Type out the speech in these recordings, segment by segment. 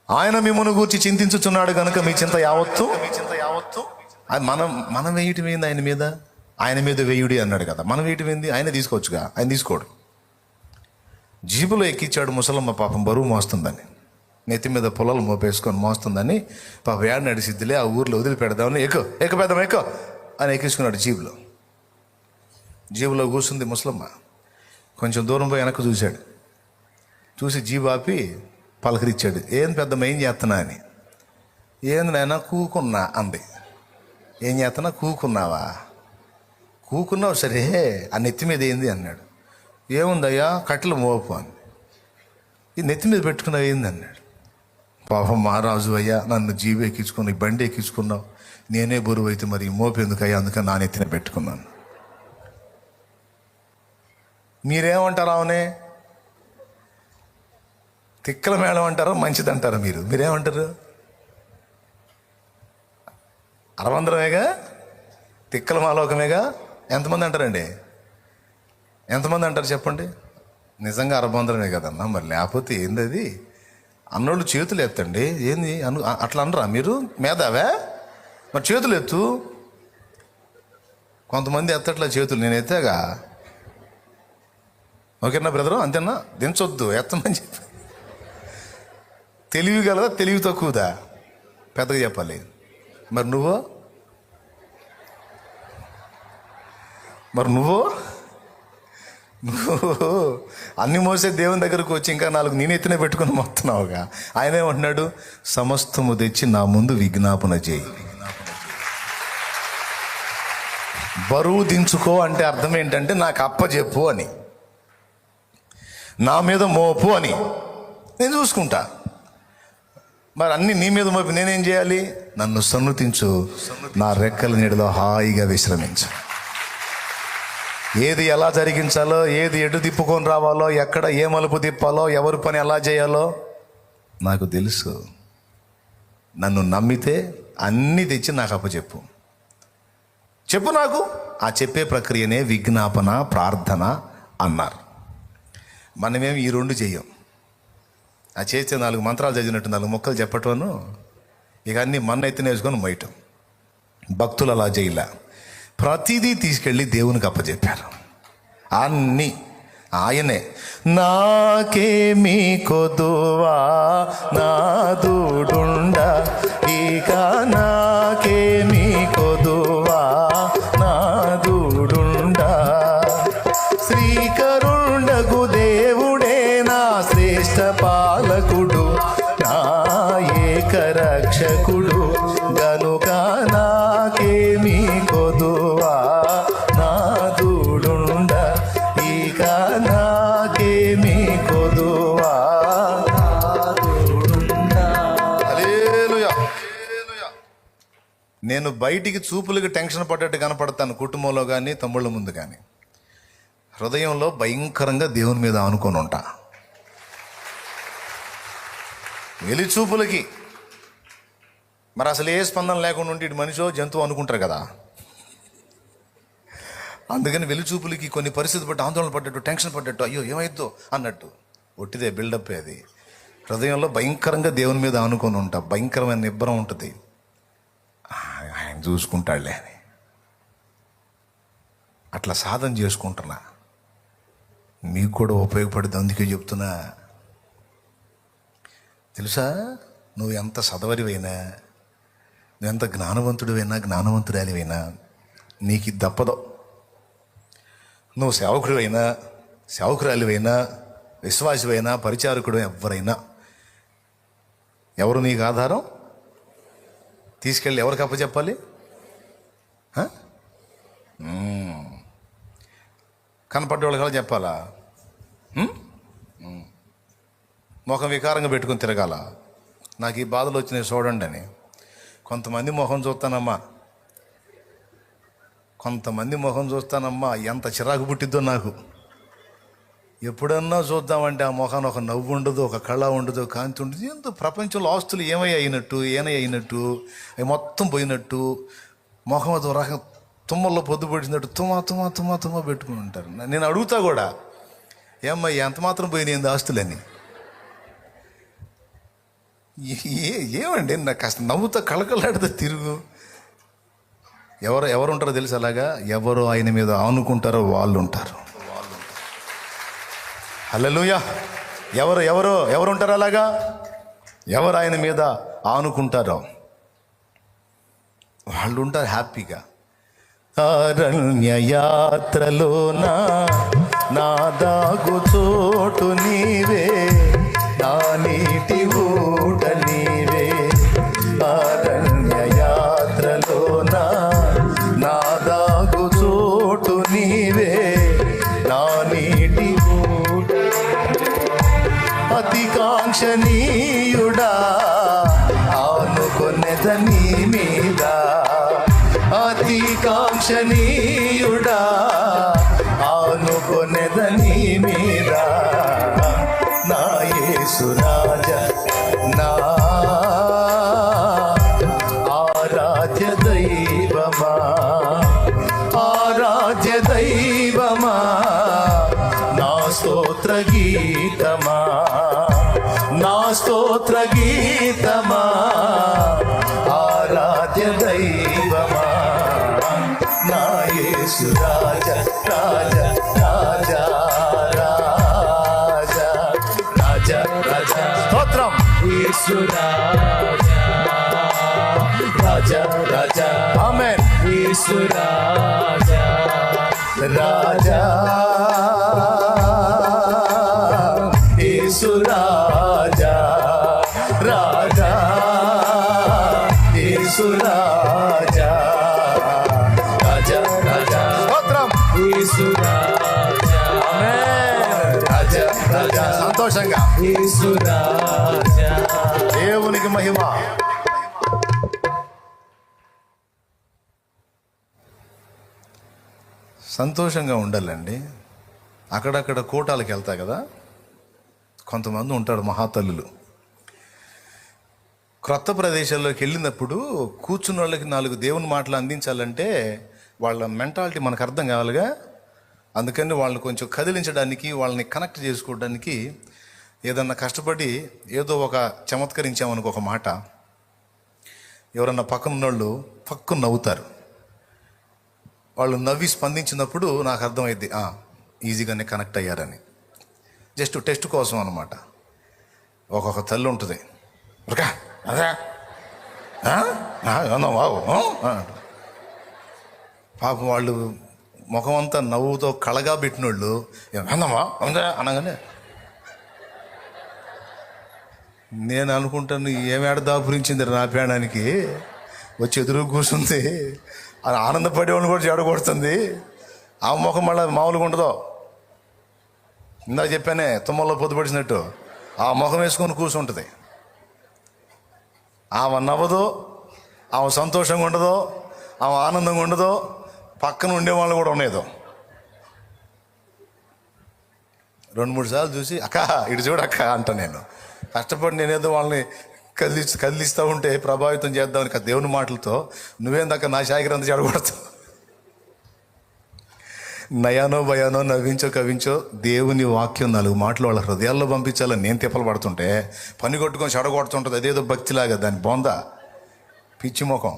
ఆయన మిమ్మల్ని గూర్చి చింతించుచున్నాడు కనుక మీ చింత యావత్తు అది మనం వేయటం ఏంది ఆయన మీద? ఆయన మీద వేయుడి అన్నాడు కదా, మనం వేయటం ఏంది? ఆయన తీసుకోవచ్చుగా, ఆయన తీసుకోడు. జీబులో ఎక్కించాడు ముసలమ్మ, పాపం బరువు మోస్తుందని, నెత్తి మీద పొలాలు మోపేసుకొని మోస్తుందని, పాపం ఏడ నడిసిద్దిలే ఆ ఊర్లో వదిలిపెడదామని ఎక్కువ పెద్దాం ఎక్కువ అని ఎక్కించుకున్నాడు జీబులో. జీబులో కూర్చుంది ముసలమ్మ. కొంచెం దూరం పోయి వెనక్కి చూశాడు. చూసి జీబు ఆపి పలకరించాడు, ఏం పెద్దమ్మ ఏం చేస్తున్నా అని. ఏంది నాయన కూకున్నా అంది. ఏం చేస్తున్నా? కూకున్నావా? కూకున్నావు సరే, ఆ నెత్తి మీద ఏంది అన్నాడు. ఏముందయ్యా కట్టెలు మోపు అని. ఈ నెత్తి మీద పెట్టుకున్నావు ఏంది అన్నాడు. పాపం మహారాజు అయ్యా, నన్ను జీబు ఎక్కించుకున్నావు, ఈ బండి ఎక్కించుకున్నావు, నేనే బరువు అయితే మరి మోపు ఎందుకయ్యా, అందుకని నా నెత్తిన పెట్టుకున్నాను. మీరేమంటారు? అవునే తిక్కల మేళం అంటారా, మంచిదంటారా? మీరేమంటారు? అరవందరమేగా, తిక్కల మాలోకమేగా. ఎంతమంది అంటారండి? ఎంతమంది అంటారు చెప్పండి? నిజంగా అరబందరమే కదన్నా, మరి లేకపోతే ఏంది అది? అన్నోళ్ళు చేతులు ఎత్తండి. ఏంది అట్లా అనరా మీరు? మేధావే మరి చేతులు ఎత్తు. కొంతమంది ఎత్తట్లా చేతులు, నేను ఎత్తాగా. ఓకేనా బ్రదరు? అంతేనా? దించొద్దు, ఎత్తమని చెప్పి. తెలివి గలదా, తెలివి తక్కువదా? పెద్దగా చెప్పాలి. మరి నువ్వు అన్ని మోసే దేవుని దగ్గరకు వచ్చి ఇంకా 4 నేను ఎత్తునే పెట్టుకుని మొత్తున్నావుగా. ఆయన ఏమంటున్నాడు? సమస్తము తెచ్చి నా ముందు విజ్ఞాపన చేయి. బరువు దించుకో అంటే అర్థం ఏంటంటే నాకు అప్పచెప్పు అని, నా మీద మోపు అని. నేను చూసుకుంటా. మరి అన్ని నీ మీద మోపి నేనేం చేయాలి? నన్ను సన్నుతించు, నా రెక్కల నీడలో హాయిగా విశ్రమించు. ఏది ఎలా జరిగించాలో, ఏది ఎటు తిప్పుకొని రావాలో, ఎక్కడ ఏ మలుపు తిప్పాలో, ఎవరి పని ఎలా చేయాలో నాకు తెలుసు. నన్ను నమ్మితే అన్నీ తెచ్చి నాకు అప్పచెప్పు. చెప్పు నాకు. ఆ చెప్పే ప్రక్రియనే విజ్ఞాపన, ప్రార్థన అన్నారు. మనమేమి ఈ 2 చెయ్యం. ఆ చేస్తే 4 మంత్రాలు చదివినట్టు 4 ముక్కలు చెప్పటను, ఇక అన్నీ మన్నెత్తిన వేసుకొని మొయ్యటం. భక్తులు అలా చేయలే. ప్రతిదీ తీసుకెళ్ళి దేవునికి అప్పచెప్పారు. అన్నీ ఆయనే. నాకేమీ కొదువా నాదుడుండ, ఇక నాకేమీ కొదువా నాదుడుండ, శ్రీకరుండగు దేవుడే నా శ్రేష్ఠ పాలకుడు, నా ఏక రక్షకుడు, గనుక నాకేమీ కొదువా నాదుడుండ, ఇక నాకేమీ కొదువా నాదుడుండ. హల్లెలూయా. నేను బయటికి చూపులకి టెన్షన్ పడ్డట్టు కనపడతాను, కుటుంబంలో కానీ తమ్ముళ్ళ ముందు కానీ. హృదయంలో భయంకరంగా దేవుని మీద ఆనుకొని ఉంటా. వెలిచూపులకి మరి అసలు ఏ స్పందన లేకుండా ఉండి మనిషో జంతువు అనుకుంటారు కదా. అందుకని వెలిచూపులకి కొన్ని పరిస్థితి పట్టి ఆందోళన పడ్డట్టు, టెన్షన్ పడ్డట్టు, అయ్యో ఏమైద్దో అన్నట్టు ఒట్టిదే, బిల్డప్. అది హృదయంలో భయంకరంగా దేవుని మీద ఆనుకొని ఉంటా. భయంకరమైన నిబ్బరం ఉంటుంది. ఆయన చూసుకుంటాడులే అని అట్లా సాధన చేసుకుంటున్నా. మీకు కూడా ఉపయోగపడుతుంది, అందుకే చెప్తున్నా. తెలుసా, నువ్వు ఎంత సదవరివైనా, నువ్వు ఎంత జ్ఞానవంతుడివైనా, జ్ఞానవంతురాలివైనా, నీకు ఇది తప్పదు. నువ్వు సేవకుడివైనా, సేవకురాలివైనా, విశ్వాసివైనా, పరిచారకుడు ఎవరైనా, ఎవరు నీకు ఆధారం? తీసుకెళ్ళి ఎవరికి అప్పచెప్పాలి? కనపడ్డ వాళ్ళకి చెప్పాలా? ముఖం వికారంగా పెట్టుకుని తిరగాల. నాకు ఈ బాధలు వచ్చినాయి చూడండి అని. కొంతమంది ముఖం చూస్తానమ్మా, ఎంత చిరాకు పుట్టిద్దో నాకు. ఎప్పుడన్నా చూద్దామంటే ఆ ముఖాన్ని ఒక నవ్వు ఉండదు, ఒక కళ ఉండదు, కాంతి ఉండదు. ఎంతో ప్రపంచంలో ఆస్తులు అయినట్టు అవి మొత్తం పోయినట్టు, ముఖం అదో రకం తుమ్మల్లో పొద్దుపడినట్టు తుమ్మ పెట్టుకుని ఉంటారు. నేను అడుగుతా కూడా, ఏమ్మా ఎంత మాత్రం పోయినాయి ఆస్తులని? ఏమండి నాకు కాస్త నవ్వుతో కళకళాడితే తిరుగు. ఎవరు ఉంటారో తెలుసు అలాగా? ఎవరు ఆయన మీద ఆనుకుంటారో వాళ్ళు ఉంటారు. హల్లెలూయా. ఎవరు ఉంటారు అలాగా? ఎవరు ఆయన మీద ఆనుకుంటారో వాళ్ళు ఉంటారు హ్యాపీగా. అరణ్య యాత్రలోన నా దాగు చోటు నీవే, నా నీటి ఊట నీవే. అరణ్య యాత్రలోన నా దాగు చోటు నీవే, నా నీటి ఊట. అతి కాంక్షణీయుడా ఆనుకొనెద నీ మీద, అతి కాంక్షణీయుడా ఆనుకొనెద నీ మీద. నా యేసు రాజా, నా ఆరాధ్య దైవమా, ఆరాధ్య దైవమా, నా స్తోత్ర గీతమా, నా స్తోత్ర గీతమా, ఆరాధ్య దైవమా, నా యేసు రాజా రాజా రాజా రాజా రాజా రాజా. స్తోత్రం. యేసు రాజా రాజా రాజా. ఆమేన్. యేసు రాజా రాజా, యేసు రాజా రాజా, యేసు రాజా రాజా రాజా. స్తోత్రం. యేసు రాజా. ఆమేన్. రాజా రాజా. సంతోషంగా యేసు రాజా. దేవునికి మహిమ. సంతోషంగా ఉండాలండి. అక్కడక్కడ కూటాలకు వెళ్తా కదా, కొంతమంది ఉంటారు మహాతల్లులు. క్రొత్త ప్రదేశాల్లోకి వెళ్ళినప్పుడు కూర్చున్న వాళ్ళకి 4 దేవుని మాటలు అందించాలంటే వాళ్ళ మెంటాలిటీ మనకు అర్థం కావాలిగా. అందుకని వాళ్ళని కొంచెం కదిలించడానికి, వాళ్ళని కనెక్ట్ చేసుకోవడానికి ఏదన్నా కష్టపడి ఏదో ఒక చమత్కరించామనుకో ఒక మాట, ఎవరన్నా పక్కన ఉన్నోళ్ళు పక్కన నవ్వుతారు. వాళ్ళు నవ్వి స్పందించినప్పుడు నాకు అర్థమైద్ది ఈజీగానే కనెక్ట్ అయ్యారని. జస్ట్ టెస్ట్ కోసం అనమాట. ఒక్కొక్క తల్లి ఉంటుంది, అదే పాపం వాళ్ళు ముఖం అంతా నవ్వుతో కళగా పెట్టినోళ్ళు అందమ్మా అందా అనగానే నేను అనుకుంటాను, ఏమేడ దాపురించింది నా పేడానికి వచ్చి ఎదురు కూర్చుంది. అది ఆనందపడేవాళ్ళు కూడా చెడగొడుతుంది. ఆ ముఖం మళ్ళీ మామూలుగా ఉండదు. ఇందాక చెప్పానే తుమ్మల్లో పొద్దుపడిచినట్టు ఆ ముఖం వేసుకొని కూర్చుంటుంది. ఆమె నవ్వదు, ఆమె సంతోషంగా ఉండదు, ఆమె ఆనందంగా ఉండదు. పక్కన ఉండేవాళ్ళు కూడా ఉండేదో 2-3 సార్లు చూసి అక్క ఇటు చూడు అక్క అంట. నేను కష్టపడి నేనేదో వాళ్ళని కదిలిస్తూ ఉంటే ప్రభావితం చేద్దామని దేవుని మాటలతో నువ్వేందాక నా శాఖరంతా చెడగొడతావు. నయానో భయానో నవ్వించో కవించో దేవుని వాక్యం 4 మాటలు వాళ్ళ హృదయాల్లో పంపించాలని నేను తిప్పలు పడుతుంటే పని కొట్టుకొని చెడగొడుతుంటుంది. అదేదో భక్తిలాగా దాని బొంద పిచ్చి ముఖం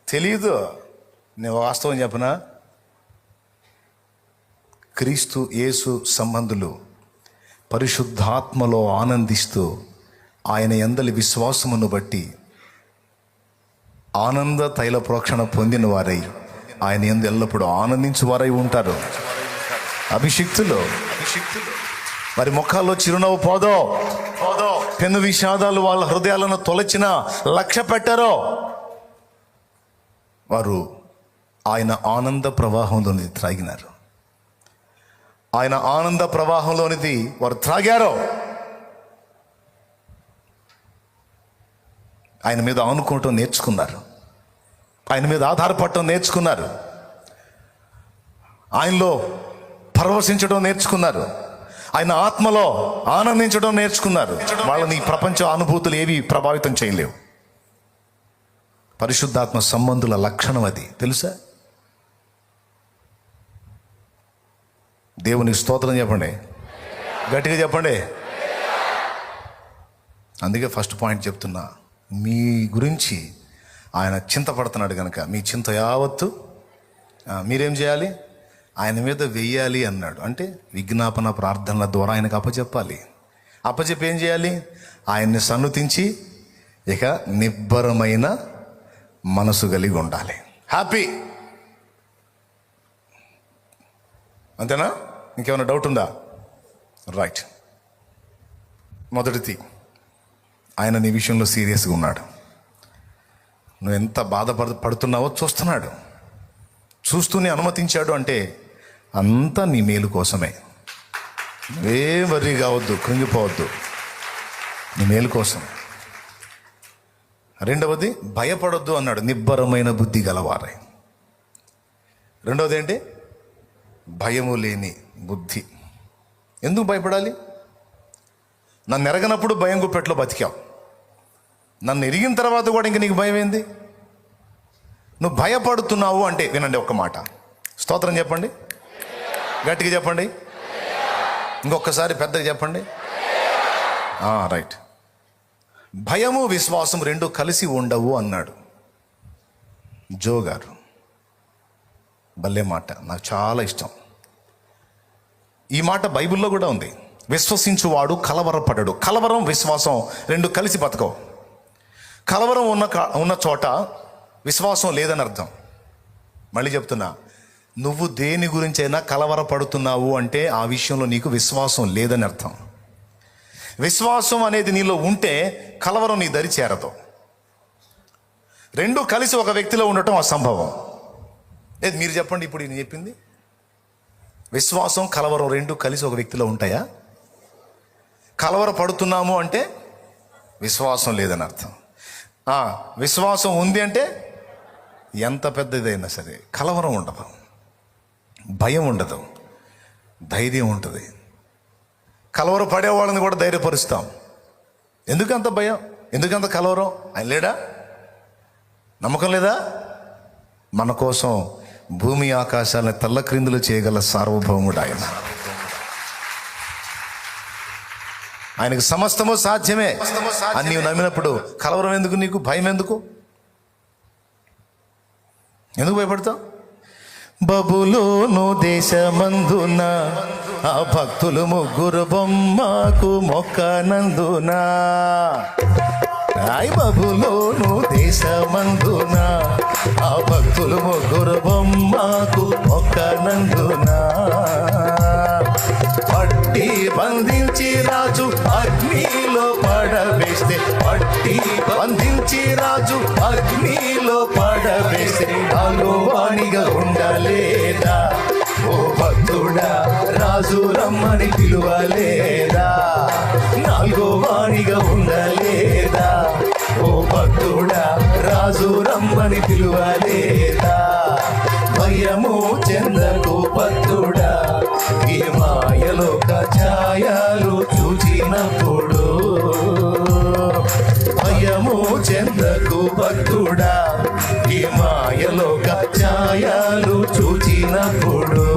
తెలీదు. నేను వాస్తవం చెప్పనా, క్రీస్తు యేసు సంబంధులు పరిశుద్ధాత్మలో ఆనందిస్తూ ఆయన యందలి విశ్వాసమును బట్టి ఆనంద తైల ప్రోక్షణ పొందిన వారై ఆయన యందు ఎల్లప్పుడూ ఆనందించు వారై ఉంటారు. అభిషిక్తులు మరి ముఖాల్లో చిరునవ్వు పోదో, పెను విషాదాలు వాళ్ళ హృదయాలను తొలచిన లక్ష్య పెట్టారో వారు ఆయన ఆనంద ప్రవాహంలోనిది త్రాగినారు. ఆయన ఆనంద ప్రవాహంలోనిది వారు త్రాగారో. ఆయన మీద ఆనుకోవటం నేర్చుకున్నారు, ఆయన మీద ఆధారపడటం నేర్చుకున్నారు, ఆయనలో పరవశించడం నేర్చుకున్నారు, ఆయన ఆత్మలో ఆనందించడం నేర్చుకున్నారు. వాళ్ళని ఈ ప్రపంచ అనుభూతులు ఏవి ప్రభావితం చేయలేవు. పరిశుద్ధాత్మ సంబంధుల లక్షణం అది, తెలుసా? దేవునికి స్తోత్రం చెప్పండి, గట్టిగా చెప్పండి. అందుకే ఫస్ట్ పాయింట్ చెప్తున్నా, మీ గురించి ఆయన చింతపడుతున్నాడు కనుక మీ చింత యావత్తు మీరేం చేయాలి? ఆయన మీద వెయ్యాలి అన్నాడు. అంటే విజ్ఞాపన ప్రార్థనల ద్వారా ఆయనకు అప్పచెప్పాలి. అప్పచెప్పి ఏం చేయాలి? ఆయన్ని సన్నుతించి ఇక నిబ్బరమైన మనసు కలిగి ఉండాలి. హ్యాపీ. అంతేనా? ఇంకేమైనా డౌట్ ఉందా? రైట్. మొదటిది, ఆయన నీ విషయంలో సీరియస్గా ఉన్నాడు. నువ్వు ఎంత బాధపడుతున్నావో చూస్తున్నాడు. చూస్తూనే అనుమతించాడు అంటే అంతా నీ మేలు కోసమే. నువ్వే వర్రీ కావద్దు, కృంగిపోవద్దు, నీ మేలు కోసం. రెండవది, భయపడొద్దు అన్నాడు, నిబ్బరమైన బుద్ధి గలవారై. రెండవది ఏంటి? భయము లేని బుద్ధి. ఎందుకు భయపడాలి? నన్ను ఎరగనప్పుడు భయం గుప్పెట్లో బతికావు. నన్ను ఎరిగిన తర్వాత కూడా ఇంక నీకు భయం ఏంది? నువ్వు భయపడుతున్నావు అంటే, వినండి ఒక్క మాట, స్తోత్రం చెప్పండి, గట్టిగా చెప్పండి, ఇంకొకసారి పెద్దగా చెప్పండి. రైట్. భయము విశ్వాసం రెండు కలిసి ఉండవు అన్నాడు జో గారు. భలే మాట, నాకు చాలా ఇష్టం. ఈ మాట బైబిల్లో కూడా ఉంది. విశ్వసించువాడు కలవరపడడు. కలవరం విశ్వాసం రెండు కలిసి బతకవు. కలవరం ఉన్న చోట విశ్వాసం లేదని అర్థం. మళ్ళీ చెప్తున్నా, నువ్వు దేని గురించైనా కలవరపడుతున్నావు అంటే ఆ విషయంలో నీకు విశ్వాసం లేదని అర్థం. విశ్వాసం అనేది నీలో ఉంటే కలవరం నీ దరి చేరదు. రెండు కలిసి ఒక వ్యక్తిలో ఉండటం అసంభవం. లేదు, మీరు చెప్పండి. ఇప్పుడు నేను చెప్పింది విశ్వాసం కలవరం రెండు కలిసి ఒక వ్యక్తిలో ఉంటాయా? కలవరపడుతున్నాము అంటే విశ్వాసం లేదని అర్థం. విశ్వాసం ఉంది అంటే ఎంత పెద్దదైనా సరే కలవరం ఉండదు, భయం ఉండదు, ధైర్యం ఉంటుంది. కలవరం పడేవాళ్ళని కూడా ధైర్యపరుస్తాం. ఎందుకంత భయం? ఎందుకంత కలవరం? ఆయన లేడా? నమ్మకం లేదా? మన కోసం భూమి ఆకాశాలను తల్లక్రిందులు చేయగల సార్వభౌముడు ఆయన. ఆయనకు సమస్తము సాధ్యమే అని నీవు నమ్మినప్పుడు కలవరం ఎందుకు? నీకు భయం ఎందుకు? ఎందుకు భయపడతావు? బబులోను దేశమందున ఆ భక్తులు ముగ్గురు బొమ్మకు మొక్కనందున. బబులోను దేశమందున ఆ భక్తులు ముగ్గురు బొమ్మకు మొక్కనందున. పట్టి బంధించి రాజు అగ్నిలో పడవేస్తే, పట్టి బంధించి రాజు అగ్నిలో పడవేస్తే నాలో వాణిగా ఉండలేదా? ఓ భక్తుడా, రాజు రమ్మని పిలువలేదా? నాలుగో వాణిగా ఉండలేదా? ఓ భక్తుడా, రాజు రమ్మని పిలువలేదా? భయము చెందకు భక్తుడా, ఈ మాయలోక ఛాయలు చూచినప్పుడు. భయము చెందకు భక్తుడా, ఈ మాయలోక ఛాయలు చూచినప్పుడు.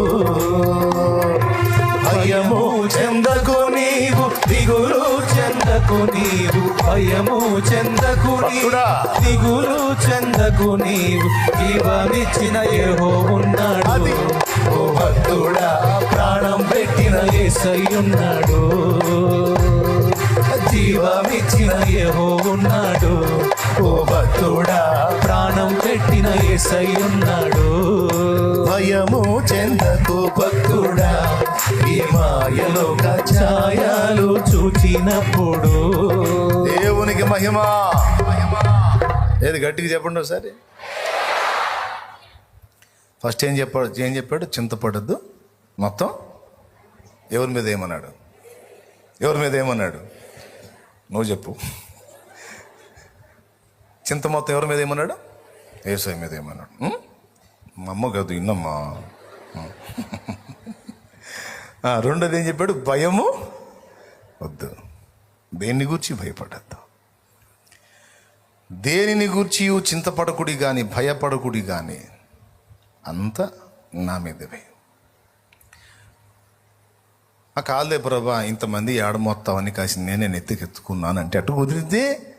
భయము చెందకు నీవు, దిగులు చెందకు నీవు, భయము చెందకు నీవు, దిగులు చెందకు నీవు. జీవమిచ్చిన యెహోవా ఉన్నాడు. ఓ భక్తుడా, ప్రాణం పెట్టిన యేసయ్య ఉన్నాడు. జీవమిచ్చిన యెహోవా ఉన్నాడు. ఓ భక్తుడా, ప్రాణం పెట్టిన యేసయ్య ఉన్నాడు. భయము చెందకు భక్తుడా, ఈ మాయలోక ఛాయలు చూచినప్పుడు. దేవునికి మహిమ. ఏది గట్టిగా చెప్పండి ఒకసారి. ఫస్ట్ ఏం చెప్పాడు? చింతపడద్దు. మొత్తం ఎవరి మీద ఏమన్నాడు? ఎవరి మీద ఏమన్నాడు? నువ్వు చెప్పు. చింత మొత్తం ఎవరి మీద ఏమన్నాడు? యేసయ్య మీద ఏమన్నాడు? మా అమ్మ కాదు, ఇన్నమ్మా. రెండోది ఏం చెప్పాడు? భయము వద్దు. దేన్ని గూర్చి భయపడద్దు. దేనిని గూర్చి చింతపడకుడి కానీ భయపడకుడి కానీ, అంతా నా మీదవే. ఆ కాదులే ప్రభా, ఇంతమంది ఏడ మొత్తామని కాసి నేనే నెత్తికెత్తుకున్నాను అంటే అటు కుదిరితే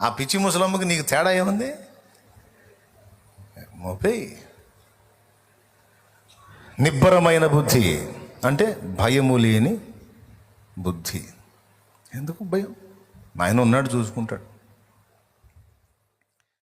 ఆ పిచ్చి ముసలమ్మకి నీకు తేడా ఏముంది? మోపే. నిబ్బరమైన బుద్ధి అంటే భయము లేని బుద్ధి. ఎందుకు భయం? ఆయన ఉన్నాడు, చూసుకుంటాడు.